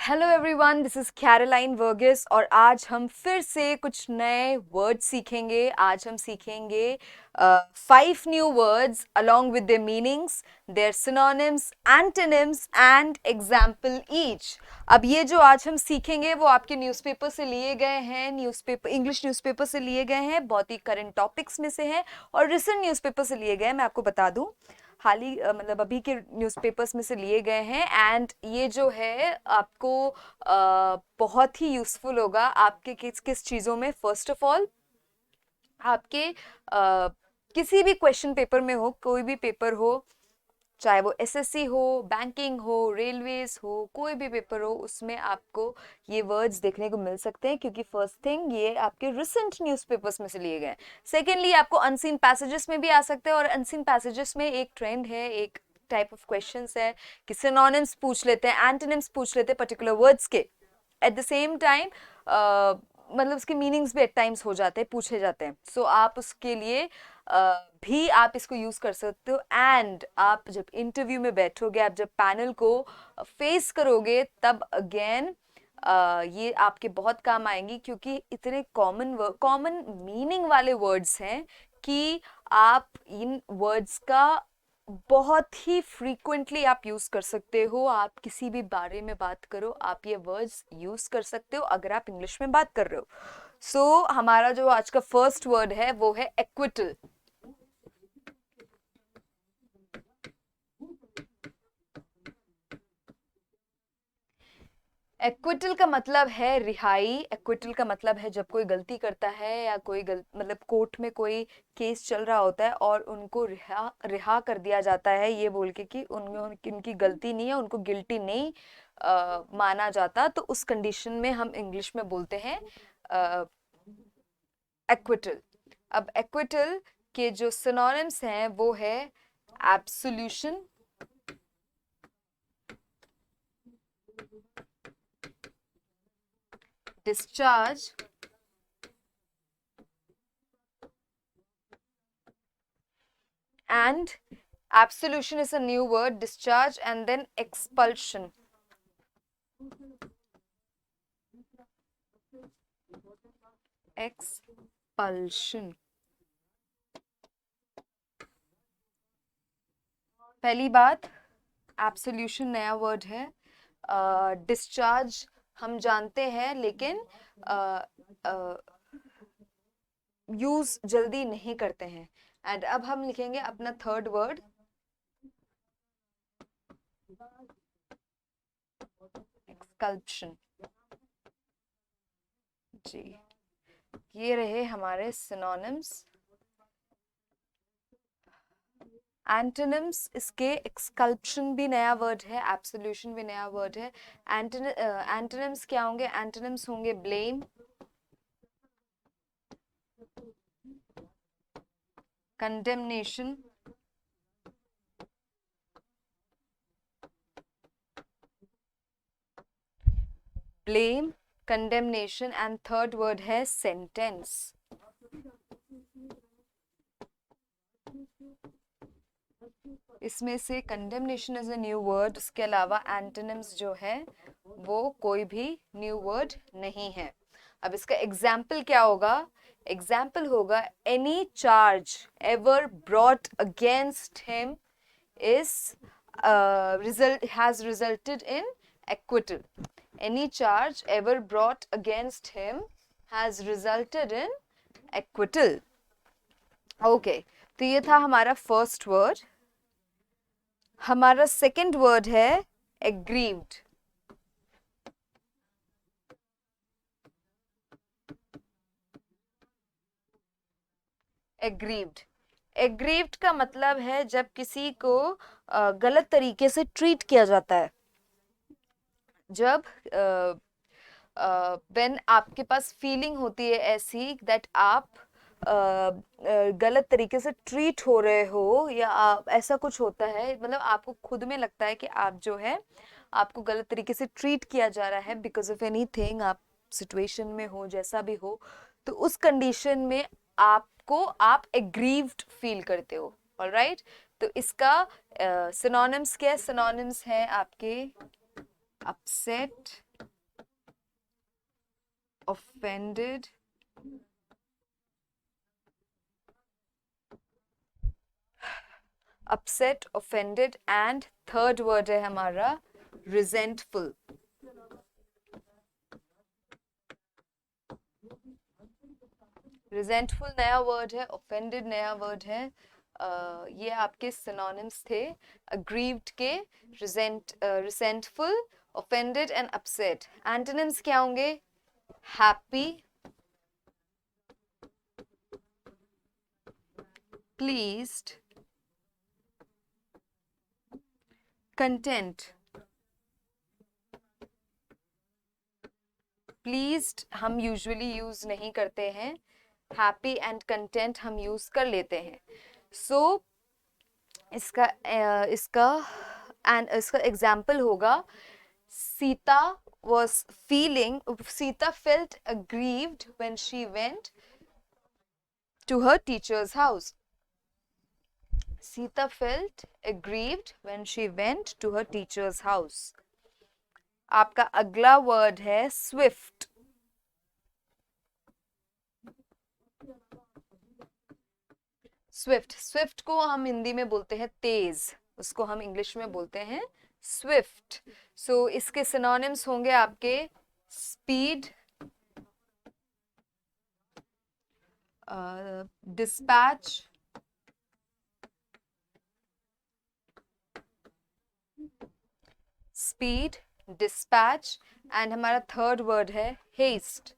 Hello everyone, this is Caroline Varghese और आज हम फिर से कुछ नए वर्ड्स सीखेंगे। आज हम सीखेंगे 5 new words along with their meanings, their synonyms, antonyms and example each. अब ये जो आज हम सीखेंगे वो आपके न्यूज़पेपर से लिए गए हैं, न्यूज़पेपर इंग्लिश न्यूज़पेपर से लिए गए हैं, बहुत ही करंट टॉपिक्स में से हैं और रिसेंट न्यूज़पेपर से लिए गए हैं। मैं आपको बता दूं, हाल ही मतलब अभी के न्यूज़पेपर्स में से लिए गए हैं एंड ये जो है आपको बहुत ही यूज़फुल होगा आपके किस किस चीज़ों में। फर्स्ट ऑफ ऑल, आपके किसी भी क्वेश्चन पेपर में हो, कोई भी पेपर हो, चाहे वो एसएससी हो, बैंकिंग हो, रेलवेज हो, कोई भी पेपर हो, उसमें आपको ये वर्ड्स देखने को मिल सकते हैं क्योंकि फर्स्ट थिंग ये आपके रिसेंट न्यूज़पेपर्स में से लिए गए हैं। सेकेंडली, आपको अनसीन पैसेजेस में भी आ सकते हैं और अनसीन पैसेजेस में एक ट्रेंड है, एक टाइप ऑफ क्वेश्चंस है कि सिनोनिम्स पूछ लेते हैं, एंटोनिम्स पूछ लेते हैं पर्टिकुलर वर्ड्स के। एट द सेम टाइम मतलब उसके मीनिंग्स भी एट टाइम्स हो जाते हैं, पूछे जाते हैं। सो आप उसके लिए भी आप इसको यूज कर सकते हो एंड आप जब इंटरव्यू में बैठोगे, आप जब पैनल को फेस करोगे, तब अगेन ये आपके बहुत काम आएंगी क्योंकि इतने कॉमन मीनिंग वाले वर्ड्स हैं कि आप इन वर्ड्स का बहुत ही फ्रीक्वेंटली आप यूज कर सकते हो। आप किसी भी बारे में बात करो, आप ये वर्ड्स यूज कर सकते हो अगर आप इंग्लिश में बात कर रहे हो। सो हमारा जो आज का फर्स्ट वर्ड है वो है एक्विटल। एक्विटल का मतलब है रिहाई। एक्विटल का मतलब है जब कोई गलती करता है या कोई मतलब कोर्ट में कोई केस चल रहा होता है और उनको रिहा कर दिया जाता है ये बोल के कि उनकी गलती नहीं है, उनको गिल्टी नहीं माना जाता, तो उस कंडीशन में हम इंग्लिश में बोलते हैं एक्विटल। अब एक्विटल के जो सिनोनिम्स हैं वो है absolution, discharge, and absolution is a new word, discharge, and then expulsion. Expulsion. पहली बात, एब्सोल्यूशन नया वर्ड है। डिस्चार्ज हम जानते हैं लेकिन यूज जल्दी नहीं करते हैं। एंड अब हम लिखेंगे अपना थर्ड वर्ड, एक्सकल्प्शन। जी, ये रहे हमारे सिनोनिम्स। एंटोनिम्स इसके, एक्सकल्प्शन भी नया वर्ड है, एब्सोल्यूशन भी नया वर्ड है। एंटोनिम्स क्या होंगे? एंटोनिम्स होंगे blame, condemnation, blame, condemnation and third word है सेंटेंस। इसमें से condemnation is a new word, उसके अलावा एंटोनिम्स जो है वो कोई भी न्यू वर्ड नहीं है। अब इसका एग्जाम्पल क्या होगा? एग्जाम्पल होगा any charge ever brought against him is has resulted in acquittal. Any charge ever brought against him has resulted in acquittal. Okay, तो ये था हमारा फर्स्ट वर्ड। हमारा सेकंड वर्ड है aggrieved. aggrieved एग्रीव्ड का मतलब है जब किसी को गलत तरीके से ट्रीट किया जाता है। जब व्हेन आपके पास फीलिंग होती है ऐसी दैट आप गलत तरीके से ट्रीट हो रहे हो या ऐसा कुछ होता है, मतलब आपको खुद में लगता है कि आप जो है आपको गलत तरीके से ट्रीट किया जा रहा है बिकॉज ऑफ एनीथिंग, आप सिचुएशन में हो, जैसा भी हो, तो उस कंडीशन में आप एग्रीव्ड फील करते हो। ऑलराइट, तो इसका सिनोनिम्स क्या है? सिनोनिम्स है आपके upset, offended, upset, offended, and third word है हमारा resentful. resentful नया word है, offended नया word है. ये आपके synonyms थे aggrieved के, resentful, offended and upset. Antonyms क्या होंगे? happy, pleased, content. pleased हम usually use नहीं करते हैं, happy and content हम use कर लेते हैं. so इसका एग्जाम्पल होगा Sita felt aggrieved when she went to her teacher's house. Sita felt aggrieved when she went to her teacher's house. आपका अगला वर्ड है स्विफ्ट. स्विफ्ट को हम हिंदी में बोलते हैं तेज, उसको हम इंग्लिश में बोलते हैं स्विफ्ट. सो इसके सिनोनिम्स होंगे आपके speed, dispatch, speed, dispatch, and हमारा थर्ड वर्ड है हेस्ट.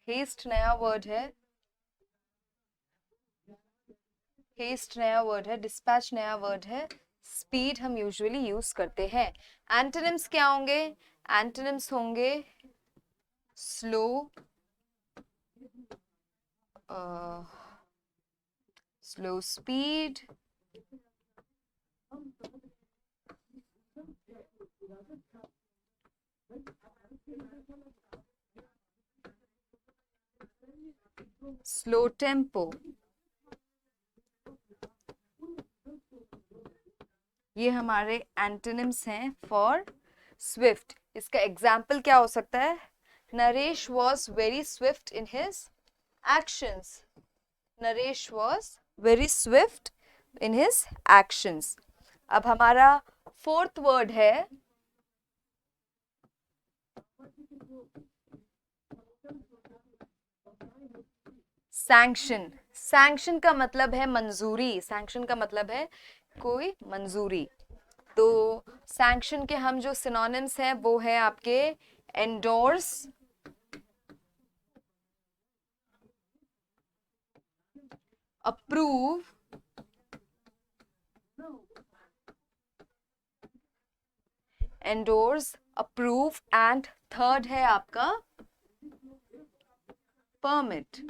हेस्ट नया वर्ड है, डिस्पैच नया वर्ड है, स्पीड हम यूजुअली यूज करते हैं. एंटोनिम्स क्या होंगे? एंटोनिम्स होंगे slow, slow speed, slow tempo. ये हमारे एंटोनिम्स हैं फॉर स्विफ्ट. इसका एग्जाम्पल क्या हो सकता है? Naresh was very Swift in his actions. Naresh was very Swift in his actions. अब हमारा फोर्थ वर्ड है सैंक्शन. सैंक्शन का मतलब है मंजूरी. सैंक्शन का मतलब है कोई मंजूरी. तो सैंक्शन के हम जो सिनोनिम्स हैं वो है आपके endorse, approve, endorse, approve, and third है आपका परमिट.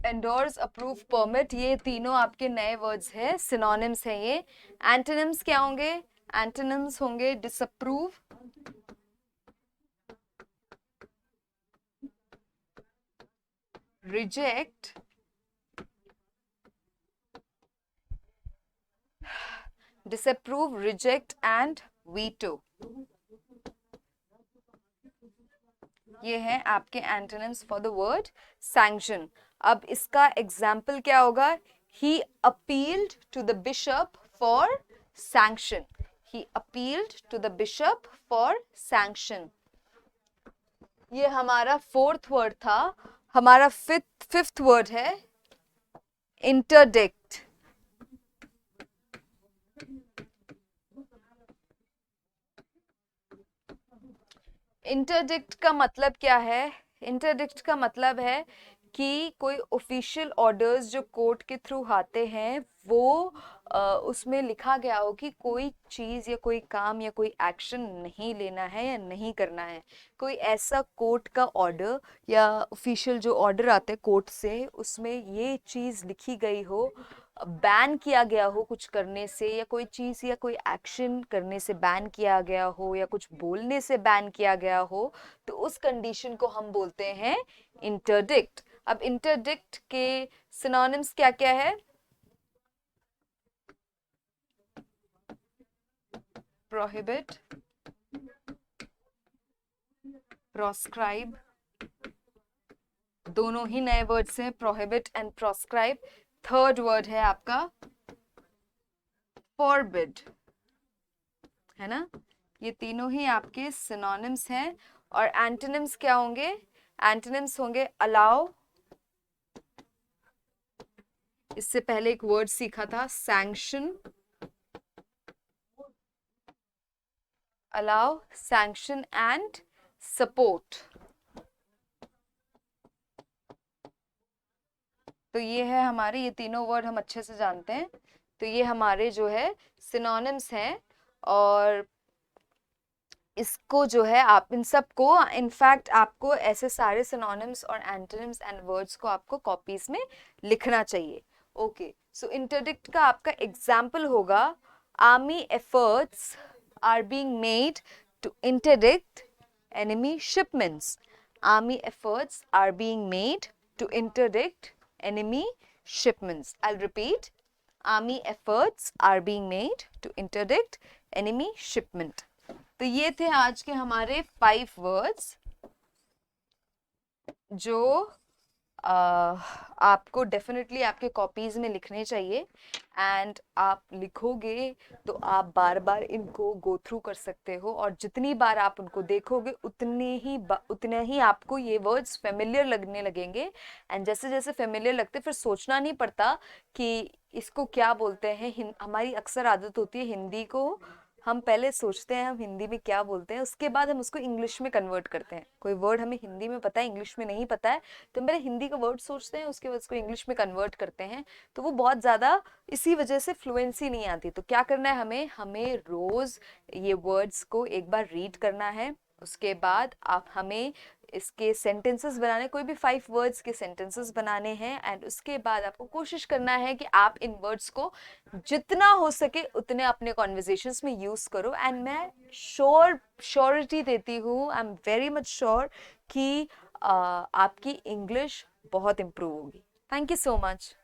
एंडोर्स, अप्रूव, परमिट, ये तीनों आपके नए वर्ड्स हैं, सिनोनिम्स हैं ये. एंटोनिम्स क्या होंगे? एंटोनिम्स होंगे disapprove, reject, disapprove, reject and veto. ये हैं आपके antonyms for the word sanction. अब इसका एग्जाम्पल क्या होगा? He appealed to the bishop for sanction. He appealed to the bishop for sanction. ये हमारा फोर्थ वर्ड था. हमारा फिफ्थ वर्ड है इंटरडिक्ट. इंटरडिक्ट का मतलब क्या है? इंटरडिक्ट का मतलब है कि कोई ऑफिशियल ऑर्डर्स जो कोर्ट के थ्रू आते हैं वो उसमें लिखा गया हो कि कोई चीज़ या कोई काम या कोई एक्शन नहीं लेना है या नहीं करना है. कोई ऐसा कोर्ट का ऑर्डर या ऑफिशियल जो ऑर्डर आते हैं कोर्ट से, उसमें ये चीज़ लिखी गई हो, बैन किया गया हो कुछ करने से, या कोई चीज़ या कोई एक्शन करने से बैन किया गया हो, या कुछ बोलने से बैन किया गया हो, तो उस कंडीशन को हम बोलते हैं इंटरडिक्ट. अब इंटरडिक्ट के सिनोनिम्स क्या क्या है? प्रोहिबिट, प्रोस्क्राइब, दोनों ही नए वर्ड्स हैं, prohibit and proscribe. Third word है आपका फॉरबिड, है ना? ये तीनों ही आपके सिनोनिम्स हैं। और एंटोनिम्स क्या होंगे? एंटोनिम्स होंगे अलाउ, इससे पहले एक वर्ड सीखा था sanction, allow, sanction and support. तो ये है हमारे, ये तीनों वर्ड हम अच्छे से जानते हैं। तो ये हमारे जो है सिनोनिम्स हैं। और इसको जो है आप इन सब को, इनफैक्ट आपको ऐसे सारे सिनोनिम्स और एंटोनिम्स एंड वर्ड्स को आपको कॉपीज में लिखना चाहिए। ओके, सो इंटरडिक्ट का आपका एग्जाम्पल होगा army efforts are being made to interdict enemy shipments. Army efforts are being made to interdict enemy shipments. I'll repeat. Army efforts are being made to interdict enemy shipment. तो ये थे आज के हमारे 5 words जो आपको definitely आपके copies में लिखने चाहिए। एंड आप लिखोगे तो आप बार बार इनको गो थ्रू कर सकते हो, और जितनी बार आप उनको देखोगे उतने ही आपको ये वर्ड्स फेमिलियर लगने लगेंगे। एंड जैसे जैसे फेमिलियर लगते फिर सोचना नहीं पड़ता कि इसको क्या बोलते हैं। हमारी अक्सर आदत होती है हिंदी को, हम पहले सोचते हैं हम हिंदी में क्या बोलते हैं, उसके बाद हम उसको इंग्लिश में कन्वर्ट करते हैं। कोई वर्ड हमें हिंदी में पता है, इंग्लिश में नहीं पता है, तो हम पहले हिंदी का वर्ड सोचते हैं, उसके बाद उसको इंग्लिश में कन्वर्ट करते हैं। तो वो बहुत ज़्यादा इसी वजह से फ्लुएंसी नहीं आती। तो क्या करना है हमें रोज़ ये वर्ड्स को एक बार रीड करना है। उसके बाद आप हमें इसके सेंटेंसेस बनाने, कोई भी 5 वर्ड्स के सेंटेंसेस बनाने हैं। एंड उसके बाद आपको कोशिश करना है कि आप इन वर्ड्स को जितना हो सके उतने अपने कॉन्वर्जेशंस में यूज करो। एंड मैं श्योरिटी देती हूँ, I am very much sure कि आपकी इंग्लिश बहुत इम्प्रूव होगी। Thank you so much.